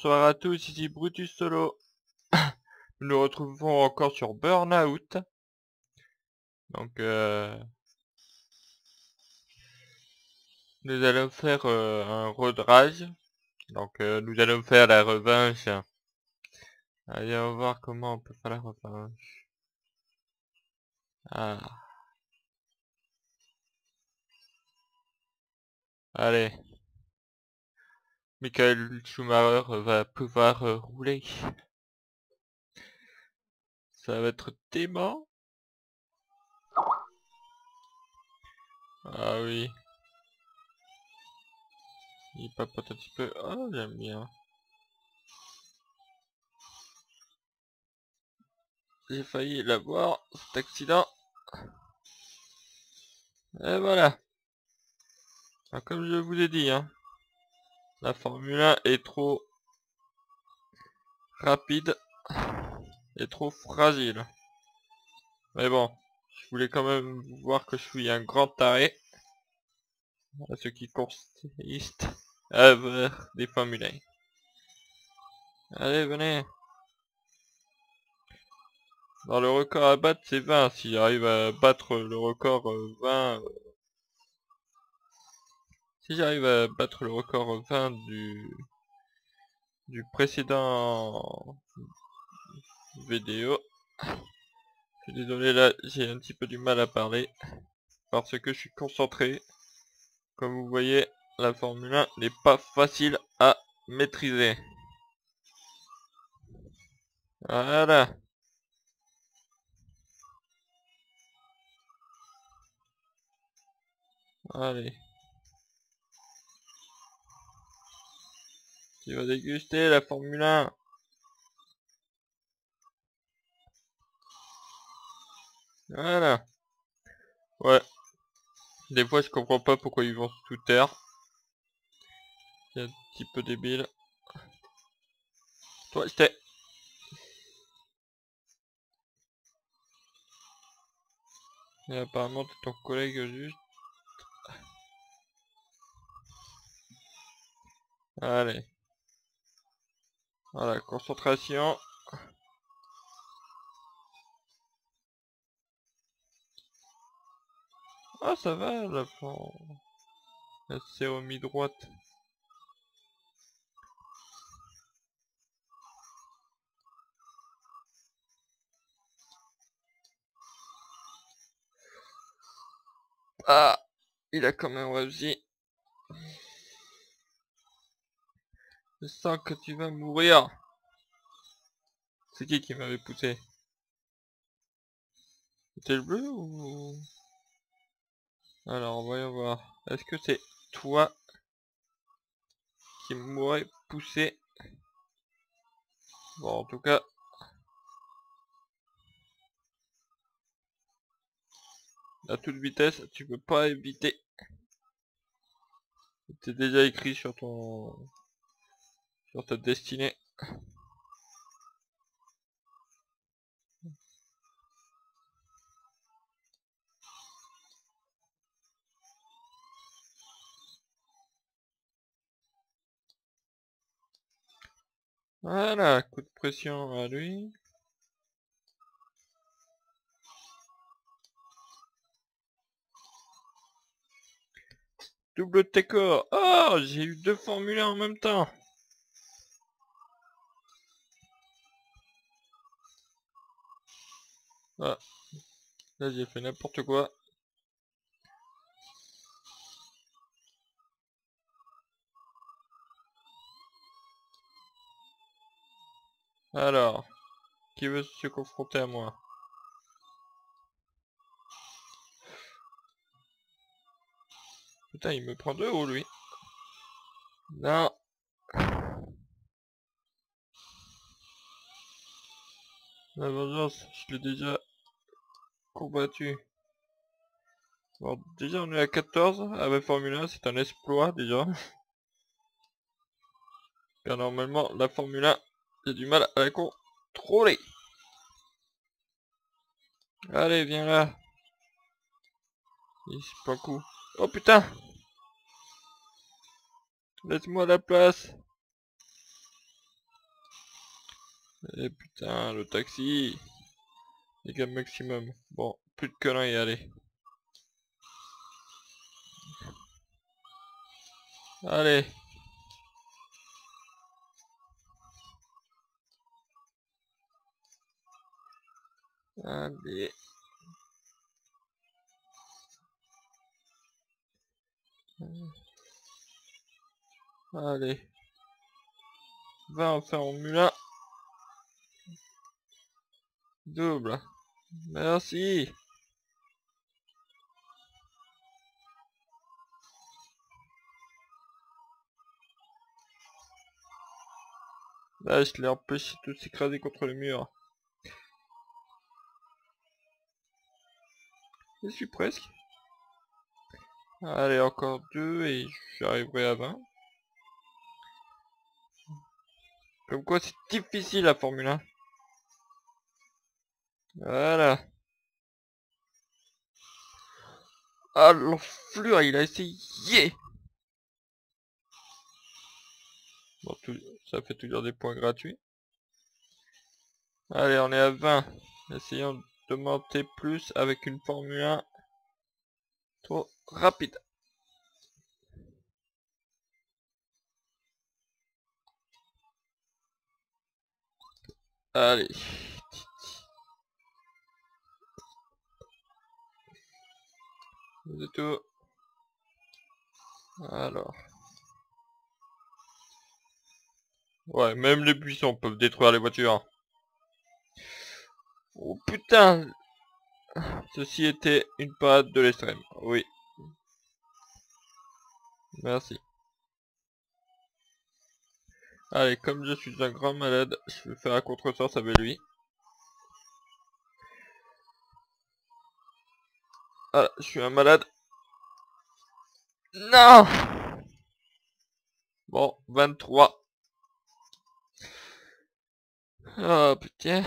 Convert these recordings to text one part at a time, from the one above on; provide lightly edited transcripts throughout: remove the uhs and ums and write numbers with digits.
Bonsoir à tous, ici Brutus Solo. Nous nous retrouvons encore sur Burnout. Donc nous allons faire un road rage. Donc nous allons faire la revanche. Allez, on va voir comment on peut faire la revanche. Ah. Allez. Michael Schumacher va pouvoir rouler. Ça va être dément. Ah oui. Il papote un petit peu. Oh, j'aime bien. J'ai failli l'avoir, cet accident. Et voilà. Ah, comme je vous ai dit, hein, la Formule 1 est trop rapide et trop fragile. Mais bon, je voulais quand même voir que je suis un grand taré à ce qui consiste à faire des Formule 1. Allez, venez. Dans le record à battre, c'est 20. Si j'arrive à battre le record 20... Si j'arrive à battre le record 20 du précédent vidéo... Je suis désolé, là, j'ai un petit peu du mal à parler. Parce que je suis concentré. Comme vous voyez, la Formule 1 n'est pas facile à maîtriser. Voilà. Allez. Tu vas déguster la Formule 1. Voilà. Ouais. Des fois, je comprends pas pourquoi ils vont se tout taire. C'est un petit peu débile. Toi, je t'ai... Et apparemment, t'es ton collègue juste. Allez. Voilà, concentration. Ah, ça va, la forme. Elle s'est remis droite. Ah, il a quand même réussi. Je sens que tu vas mourir. C'est qui m'avait poussé? C'était le bleu ou... Alors, voyons voir. Est-ce que c'est toi qui m'aurais poussé? Bon, en tout cas... à toute vitesse, tu peux pas éviter. C'était déjà écrit sur ton... sur ta destinée. Voilà, coup de pression à lui. Double Tekor. Oh, j'ai eu deux Formule 1 en même temps. Ah, là j'ai fait n'importe quoi. Alors, qui veut se confronter à moi? Putain, il me prend de haut lui. Non. La vengeance, je l'ai déjà combattu. Bon, déjà on est à 14 avec Formule 1, c'est un exploit déjà. Car normalement, la Formule 1, j'ai du mal à la contrôler. Allez, viens là. C'est pas un coup. Oh putain! Laisse-moi la place. Et putain, le taxi. Dégâts maximum. Bon, plus de conneries, allez. Allez. Allez. Allez. Va en Formule 1. Double. Merci. Là, je l'ai empêché de s'écraser contre le mur. Je suis presque. Allez, encore 2 et j'arriverai à 20. Comme quoi, c'est difficile la Formule 1. Voilà. Ah, l'enflure, il a essayé. Bon, ça fait toujours des points gratuits. Allez, on est à 20. Essayons de monter plus avec une Formule 1 trop rapide. Allez. C'est tout. Alors. Ouais, même les buissons peuvent détruire les voitures. Oh putain. Ceci était une parade de l'extrême. Oui. Merci. Allez, comme je suis un grand malade, je vais faire un contresens avec lui. Voilà, je suis un malade. Non. Bon, 23. Oh putain.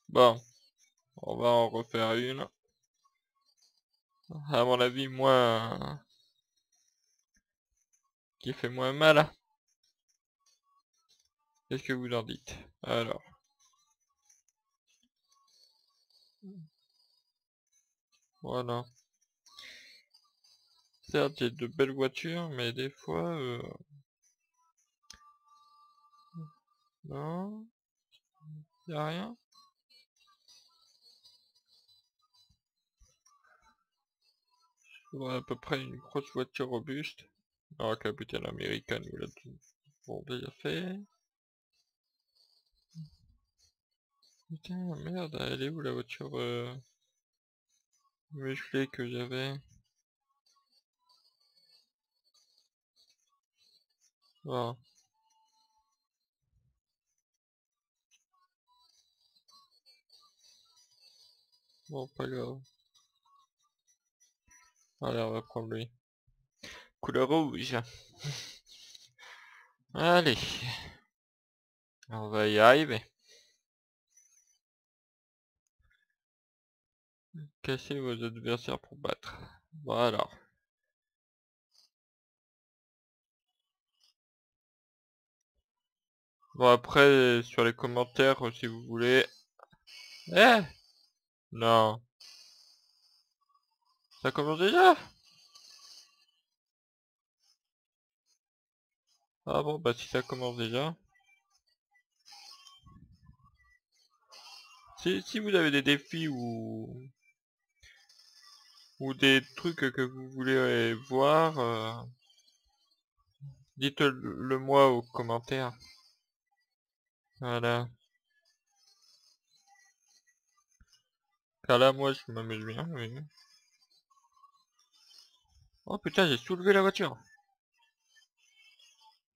Bon, on va en refaire une. À mon avis, moins... qui fait moins mal. Qu'est-ce que vous en dites? Alors. Voilà. Certes, j'ai de belles voitures, mais des fois... Non, y'a rien. Faudrait à peu près une grosse voiture robuste. Alors, capitaine américaine, il a tout bon, déjà fait. Putain, merde, elle est où la voiture musclée que j'avais? Voilà. Bon, pas grave. Allez, on va prendre lui. Couleur rouge. Allez. On va y arriver. Cassez vos adversaires pour battre. Voilà. Bon, après, sur les commentaires, si vous voulez... Eh! Non. Ça commence déjà? Ah bon, bah si ça commence déjà. Si vous avez des défis ou des trucs que vous voulez voir, dites-le moi aux commentaires. Voilà. Car là, moi, je m'amuse bien, oui. Oh putain, j'ai soulevé la voiture.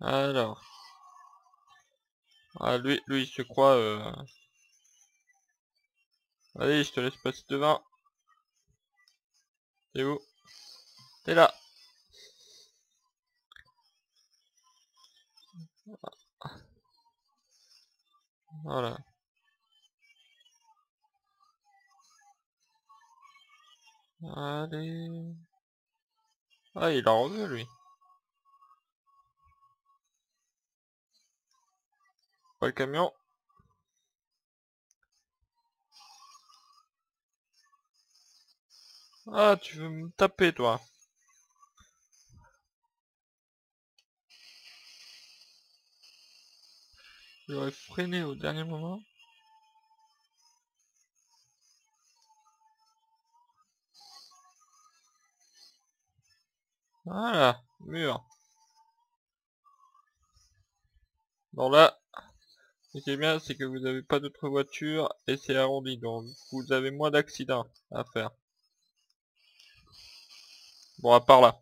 Alors. Ah, lui, il se croit... Allez, je te laisse passer devant. T'es où? T'es là. Voilà. Allez. Ah, il en veut, lui. Pas le camion. Ah, tu veux me taper, toi. J'aurais freiné au dernier moment. Voilà, mur. Bon là, ce qui est bien, c'est que vous n'avez pas d'autres voitures et c'est arrondi, donc vous avez moins d'accidents à faire. Bon, à part là.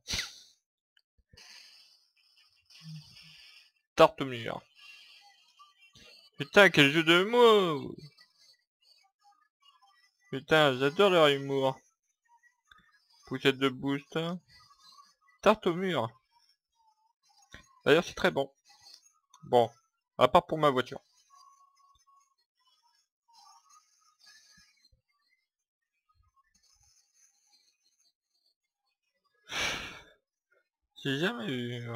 Tarte au mur. Putain, quel jeu de mots! Putain, j'adore leur humour. Poussette de boost. Tarte au mur. D'ailleurs, c'est très bon. Bon, à part pour ma voiture. J'ai jamais eu...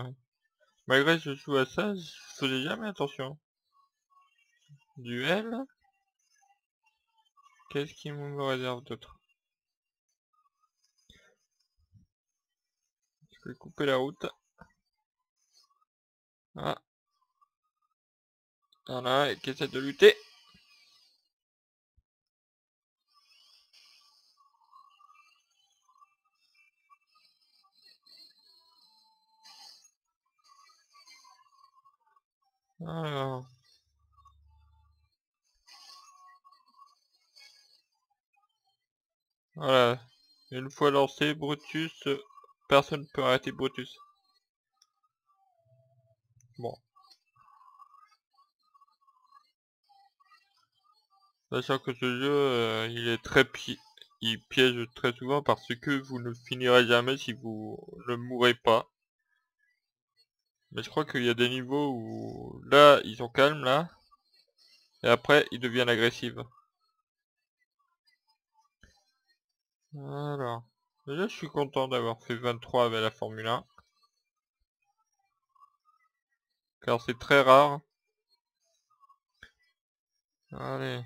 Malgré que je joue à ça, je faisais jamais attention. Duel. Qu'est-ce qu'il me réserve d'autre? Je vais couper la route. Ah. Voilà, qui essaie de lutter. Alors. Voilà. Une fois lancé, Brutus, personne ne peut arrêter Brutus. Bon. Sachant que ce jeu, il est il piège très souvent parce que vous ne finirez jamais si vous ne mourrez pas. Mais je crois qu'il y a des niveaux où là, ils sont calmes là. Et après, ils deviennent agressifs. Alors. Déjà, je suis content d'avoir fait 23 avec la Formule 1. Car c'est très rare. Allez.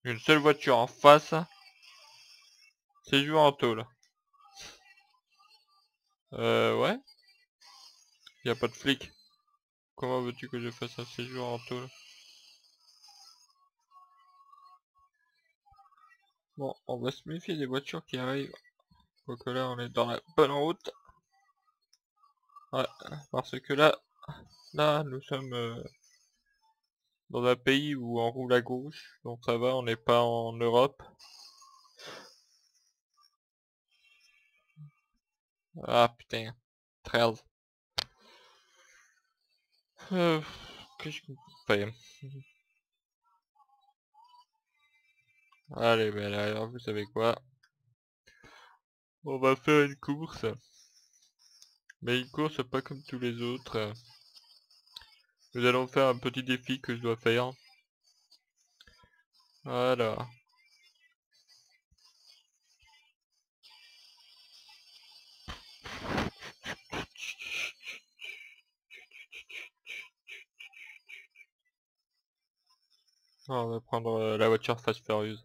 Une seule voiture en face. C'est joué en tôle. Ouais. Y a pas de flic. Comment veux-tu que je fasse un séjour en tôle? Bon, on va se méfier des voitures qui arrivent. Quoique là, on est dans la bonne route. Ouais, parce que là, nous sommes dans un pays où on roule à gauche. Donc ça va, on n'est pas en Europe. Ah putain, 13. Qu'est-ce que je fais? Allez, ben alors, vous savez quoi? On va faire une course. Mais une course pas comme tous les autres. Nous allons faire un petit défi que je dois faire. Voilà. On va prendre la voiture Fast Furious.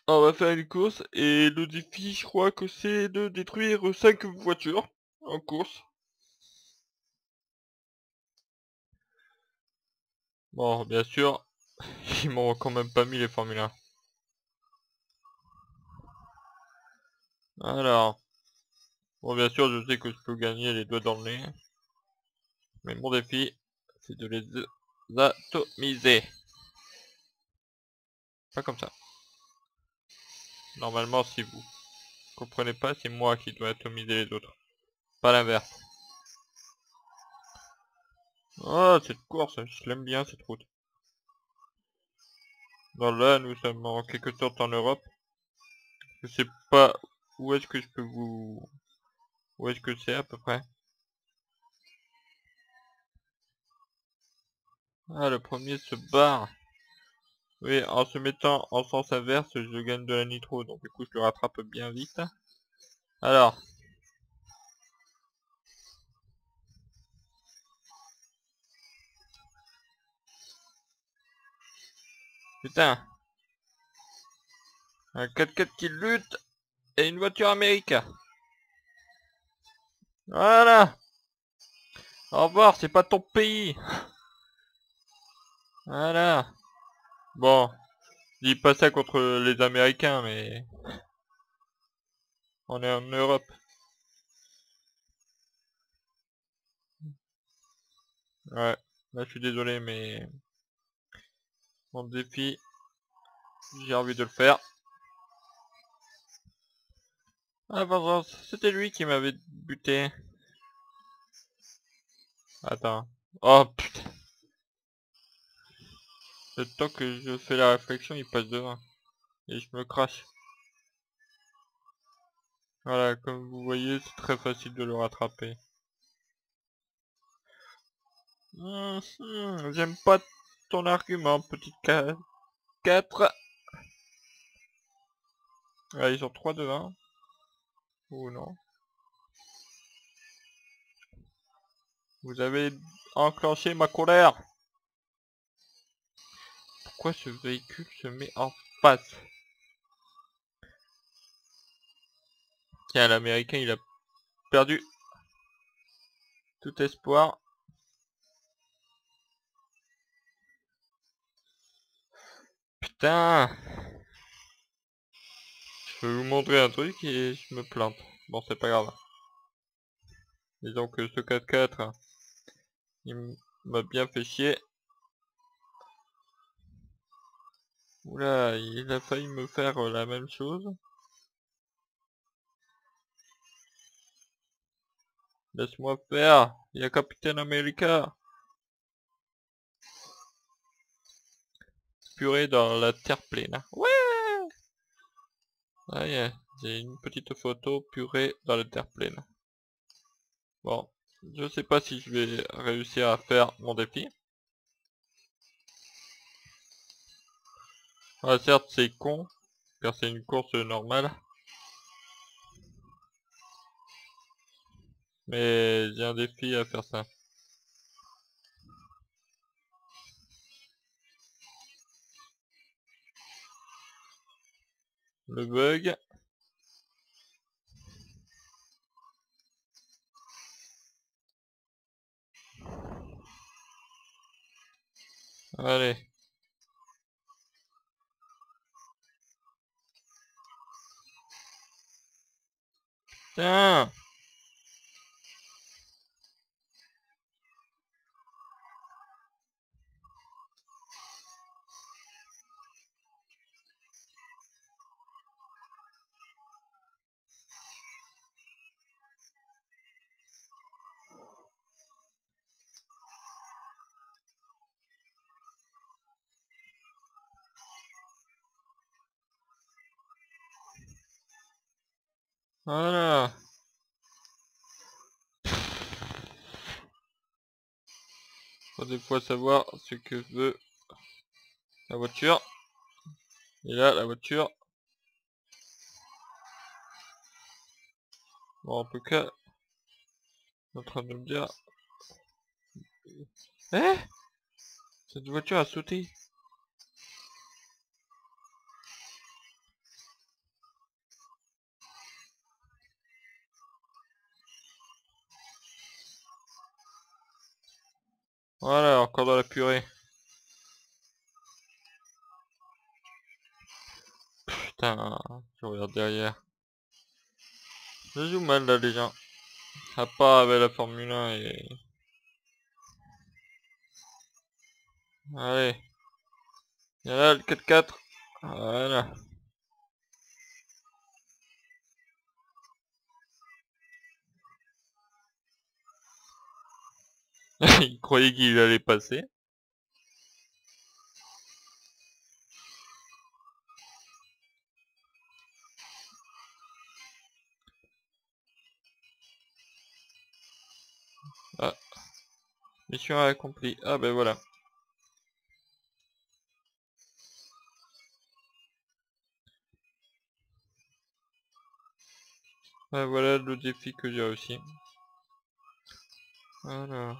On va faire une course et le défi, je crois que c'est de détruire 5 voitures en course. Bon, bien sûr, ils m'ont quand même pas mis les Formule 1. Alors, bon, bien sûr, je sais que je peux gagner les doigts dans le nez. Mais mon défi, c'est de les atomiser. Pas comme ça. Normalement, si vous comprenez pas, c'est moi qui dois atomiser les autres. Pas l'inverse. Oh, cette course, je l'aime bien cette route. Bon, là, nous sommes en quelque sorte en Europe. Je sais pas où est-ce que je peux vous... Où est-ce que c'est à peu près? Ah, le premier se barre. Oui, en se mettant en sens inverse, je gagne de la nitro, donc du coup je le rattrape bien vite. Alors. Putain. Un 4x4 qui lutte et une voiture américaine. Voilà. Au revoir, c'est pas ton pays. Voilà. Bon, je dis pas ça contre les Américains, mais on est en Europe. Ouais, là je suis désolé, mais mon défi, j'ai envie de le faire. Ah, vengeance, c'était lui qui m'avait buté. Attends. Oh putain. Le temps que je fais la réflexion, il passe devant. Et je me crache. Voilà, comme vous voyez, c'est très facile de le rattraper. J'aime pas ton argument, petit 4. Ah, ils sont 3 devant. Ou non. Vous avez enclenché ma colère. Pourquoi ce véhicule se met en face? Tiens, l'américain, il a perdu tout espoir. Putain. Je vais vous montrer un truc et je me plante. Bon, c'est pas grave. Disons que ce 4x4, il m'a bien fait chier. Oula, il a failli me faire la même chose. Laisse-moi faire. Il y a Capitaine America. Purée dans la terre pleine. Ouais. Ah, yeah. J'ai une petite photo purée dans la terre pleine. Bon, je sais pas si je vais réussir à faire mon défi. Ah, certes, c'est con, car c'est une course normale. Mais j'ai un défi à faire ça. Le bug. Allez. Tiens. Voilà. Faut des fois savoir ce que veut la voiture. Et là, la voiture. Bon, en tout cas, on est en train de me dire... Eh? Cette voiture a sauté. Voilà, encore dans la purée. Putain, je regarde derrière. Je joue mal là les gens. À part avec la Formule 1 et... Allez. Et là, le 4x4. Voilà. Il croyait qu'il allait passer. Ah, mission accomplie. Ah ben voilà. Ah, voilà le défi que j'ai réussi. Alors.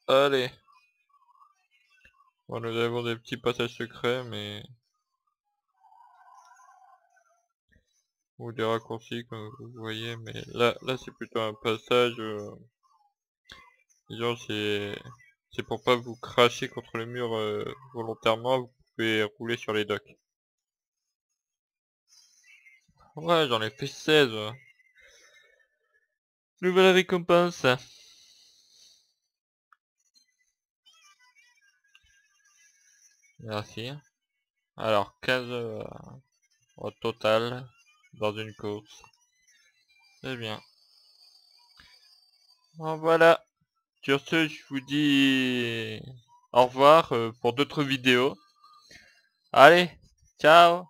Allez. Bon, nous avons des petits passages secrets, mais... ou des raccourcis, comme vous voyez, mais là c'est plutôt un passage... disons, c'est pour pas vous cracher contre le mur volontairement, vous pouvez rouler sur les docks. Ouais, j'en ai fait 16. Nouvelle récompense. Merci. Alors, 15 au total dans une course. C'est bien. Bon, voilà. Sur ce, je vous dis au revoir pour d'autres vidéos. Allez, ciao!